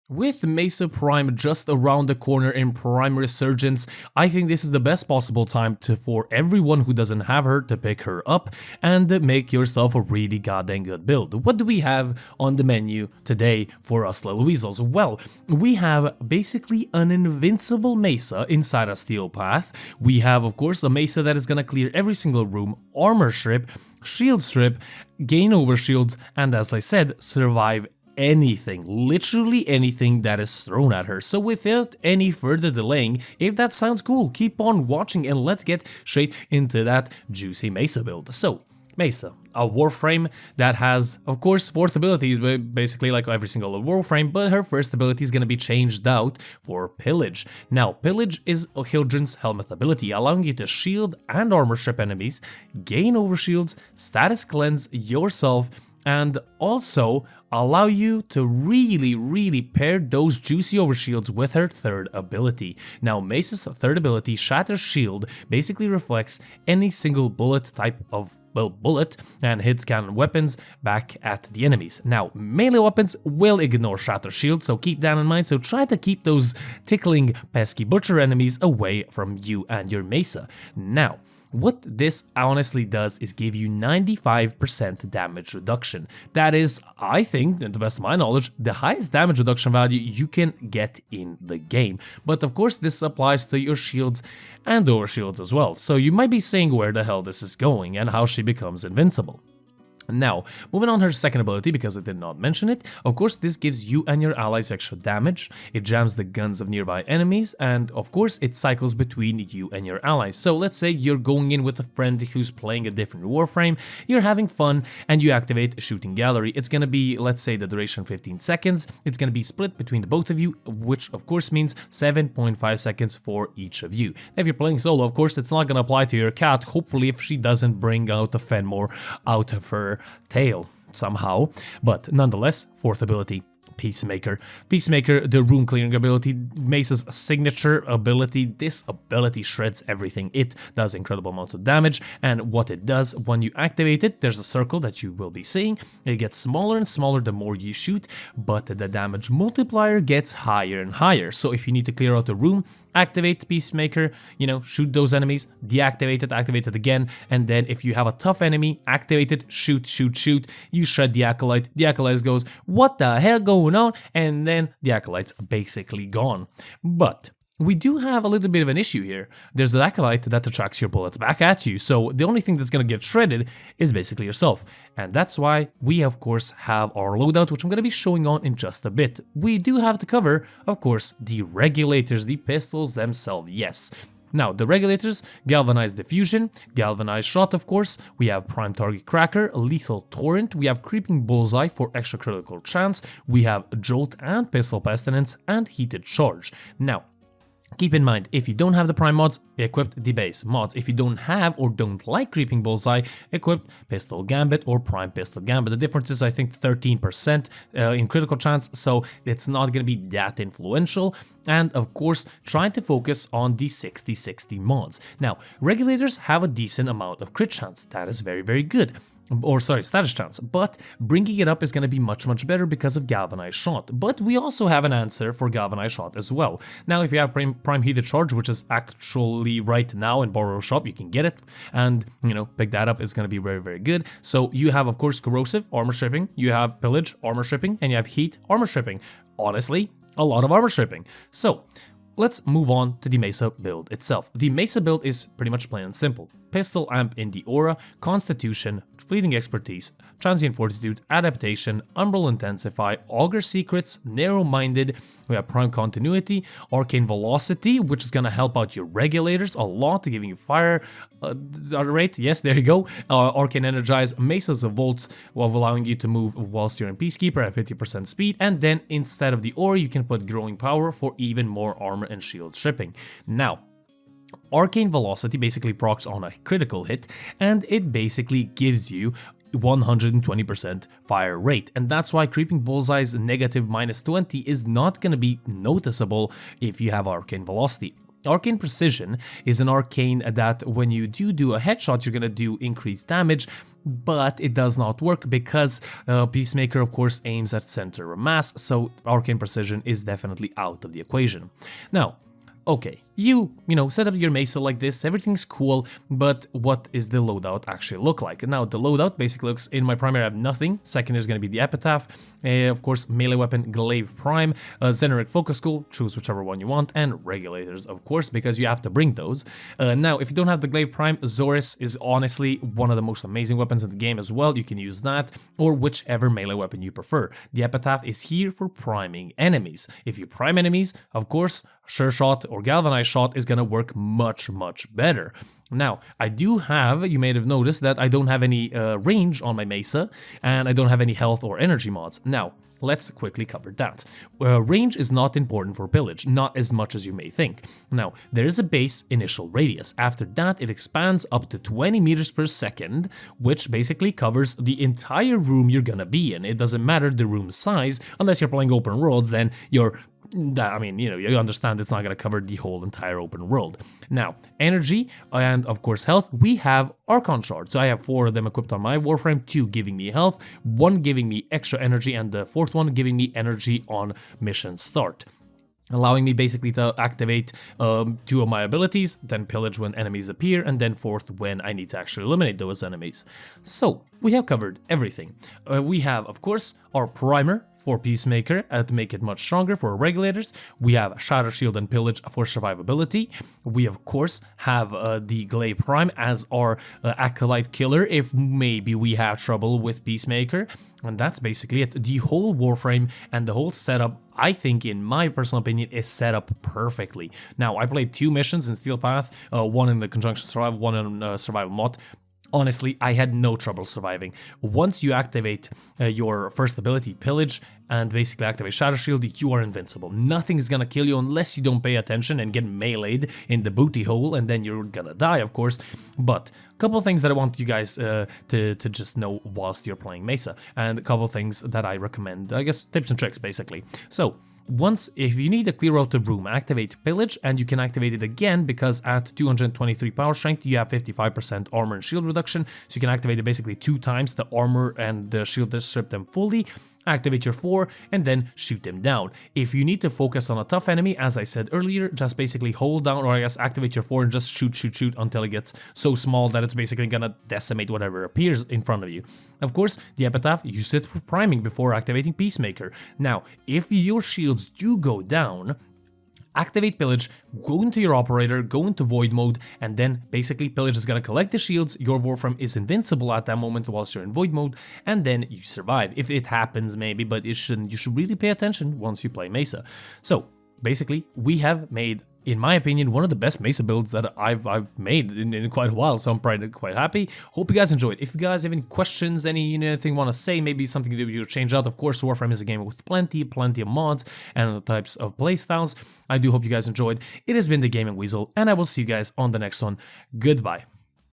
With Mesa Prime just around the corner in Prime Resurgence, I think this is the best possible time for everyone who doesn't have her to pick her up and make yourself a really goddamn good build. What do we have on the menu today for us little weasels? Well, we have basically an invincible Mesa inside a steel path. We have, of course, a Mesa that is gonna clear every single room, armor strip, shield strip, gain overshields, and as I said, survive anything, literally anything that is thrown at her. So without any further delaying, if that sounds cool, keep on watching and let's get straight into that juicy Mesa build. So, Mesa, a Warframe that has, of course, 4th abilities, but basically like every single Warframe, but her first ability is going to be changed out for Pillage. Now, Pillage is Hildren's Helmet ability, allowing you to shield and armor strip enemies, gain overshields, status cleanse yourself, and also allow you to really pair those juicy overshields with her 3rd ability. Now, Mesa's 3rd ability, Shatter Shield, basically reflects any single bullet type of, well, bullet and hits cannon weapons back at the enemies. Now, melee weapons will ignore Shatter Shield, so keep that in mind, so try to keep those tickling pesky butcher enemies away from you and your Mesa. Now, what this honestly does is give you 95% damage reduction. That is, I think, to the best of my knowledge, the highest damage reduction value you can get in the game. But of course, this applies to your shields and overshields as well. So you might be saying where the hell this is going and how she becomes invincible. Now, moving on her 2nd ability, because I did not mention it, of course this gives you and your allies extra damage, it jams the guns of nearby enemies, and of course it cycles between you and your allies. So let's say you're going in with a friend who's playing a different Warframe, you're having fun, and you activate Shooting Gallery. It's gonna be, let's say, the duration 15 seconds, it's gonna be split between the both of you, which of course means 7.5 seconds for each of you. If you're playing solo, of course, it's not gonna apply to your cat, hopefully if she doesn't bring out a Fenmore out of her tail somehow, but nonetheless, 4th ability, Peacemaker. Peacemaker, the room clearing ability, Mesa's signature ability. This ability shreds everything. It does incredible amounts of damage, and what it does when you activate it, there's a circle that you will be seeing. It gets smaller and smaller the more you shoot, but the damage multiplier gets higher and higher. So if you need to clear out a room, activate Peacemaker, you know, shoot those enemies, deactivate it again, and then if you have a tough enemy, activate it, shoot, you shred the Acolyte goes, what the hell going on? And then the Acolyte's basically gone. But we do have a little bit of an issue here. There's an Acolyte that attracts your bullets back at you, so the only thing that's gonna get shredded is basically yourself. And that's why we, of course, have our loadout, which I'm gonna be showing on in just a bit. We do have to cover, of course, the regulators, the pistols themselves, yes. Now, the regulators, Galvanized Diffusion, Galvanized Shot, of course, we have Prime Target Cracker, Lethal Torrent, we have Creeping Bullseye for extra critical chance, we have Jolt and Pistol Pestilence, and Heated Charge. Now, keep in mind, if you don't have the Prime mods, equip the base mods. If you don't have or don't like Creeping Bullseye, equip Pistol Gambit or Prime Pistol Gambit. The difference is, I think, 13% in critical chance, so it's not going to be that influential. And of course, trying to focus on the 60-60 mods. Now, regulators have a decent amount of crit chance. That is very good. Or sorry, status chance, but bringing it up is going to be much better because of Galvanized Shot. But we also have an answer for Galvanized Shot as well. Now, if you have Prime Heated Charge, which is actually right now in Borrow Shop, you can get it, and, you know, pick that up. It's going to be very good. So you have, of course, Corrosive, armor stripping, you have Pillage, armor stripping, and you have Heat, armor stripping. Honestly, a lot of armor stripping. So let's move on to the Mesa build itself. The Mesa build is pretty much plain and simple. Pistol Amp in the Aura, Constitution, Fleeting Expertise, Transient Fortitude, Adaptation, Umbral Intensify, Augur Secrets, Narrow-Minded, we have Prime Continuity, Arcane Velocity, which is going to help out your regulators a lot, giving you fire rate, yes, there you go, Arcane Energize, Mesa's Volts, while allowing you to move whilst you're in Peacekeeper at 50% speed, and then instead of the Aura, you can put Growing Power for even more armor and shield stripping. Now, Arcane Velocity basically procs on a critical hit, and it basically gives you 120% fire rate, and that's why Creeping Bullseye's negative -20 is not going to be noticeable if you have Arcane Velocity. Arcane Precision is an arcane that when you do a headshot, you're gonna do increased damage, but it does not work because Peacemaker, of course, aims at center of mass, so Arcane Precision is definitely out of the equation. Now, okay, you know, set up your Mesa like this, everything's cool, but what is the loadout actually look like? Now, the loadout basically looks, in my primary I have nothing, second is going to be the Epitaph, of course, melee weapon, Glaive Prime, Xeneric Focus School, choose whichever one you want, and Regulators, of course, because you have to bring those. Now, if you don't have the Glaive Prime, Zorus is honestly one of the most amazing weapons in the game as well, you can use that, or whichever melee weapon you prefer. The Epitaph is here for priming enemies. If you prime enemies, of course, Sure Shot or Galvanized Shot is gonna work much better. Now, I do have, you may have noticed that I don't have any range on my Mesa, and I don't have any health or energy mods. Now, let's quickly cover that. Range is not important for pillage, not as much as you may think. Now, there is a base initial radius. After that, it expands up to 20 meters per second, which basically covers the entire room you're gonna be in. It doesn't matter the room size, unless you're playing open worlds, then I mean, you know, you understand it's not going to cover the whole entire open world. Now, energy and, of course, health, we have Archon Shards. So I have 4 of them equipped on my Warframe, 2 giving me health, 1 giving me extra energy, and the 4th one giving me energy on mission start, allowing me basically to activate 2 of my abilities, then pillage when enemies appear, and then 4th when I need to actually eliminate those enemies. So, we have covered everything. We have, of course, our primer for Peacemaker to make it much stronger for Regulators. We have Shatter Shield and Pillage for survivability. We, of course, have the Glaive Prime as our Acolyte Killer if maybe we have trouble with Peacemaker. And that's basically it. The whole Warframe and the whole setup, I think, in my personal opinion, is set up perfectly. Now, I played 2 missions in Steel Path, one in the Conjunction Survival, one in Survival Mod. Honestly, I had no trouble surviving. Once you activate your first ability, Pillage, and basically activate Shadow Shield, you are invincible. Nothing's gonna kill you unless you don't pay attention and get meleeed in the booty hole, and then you're gonna die, of course. But a couple of things that I want you guys to just know whilst you're playing Mesa, and a couple of things that I recommend, I guess tips and tricks basically. So, once, if you need to clear out the room, activate Pillage, and you can activate it again because at 223 power strength you have 55% armor and shield reduction, so you can activate it basically 2 times, the armor and the shield to strip them fully, activate your 4, and then shoot them down. If you need to focus on a tough enemy, as I said earlier, just basically hold down, or I guess activate your 4 and just shoot until it gets so small that it's basically gonna decimate whatever appears in front of you. Of course, the Epitaph, use it for priming before activating Peacemaker. Now, if your shields do go down, activate Pillage, go into your operator, go into void mode, and then basically Pillage is gonna collect the shields, your Warframe is invincible at that moment whilst you're in void mode, and then you survive. If it happens maybe, but it shouldn't. You should really pay attention once you play Mesa. So basically, we have made, in my opinion, one of the best Mesa builds that I've made in quite a while, so I'm probably quite happy. Hope you guys enjoyed. If you guys have any questions, anything you want to say, maybe something that you change out, of course, Warframe is a game with plenty of mods and types of playstyles. I do hope you guys enjoyed. It has been the Gaming Weasel, and I will see you guys on the next one. Goodbye.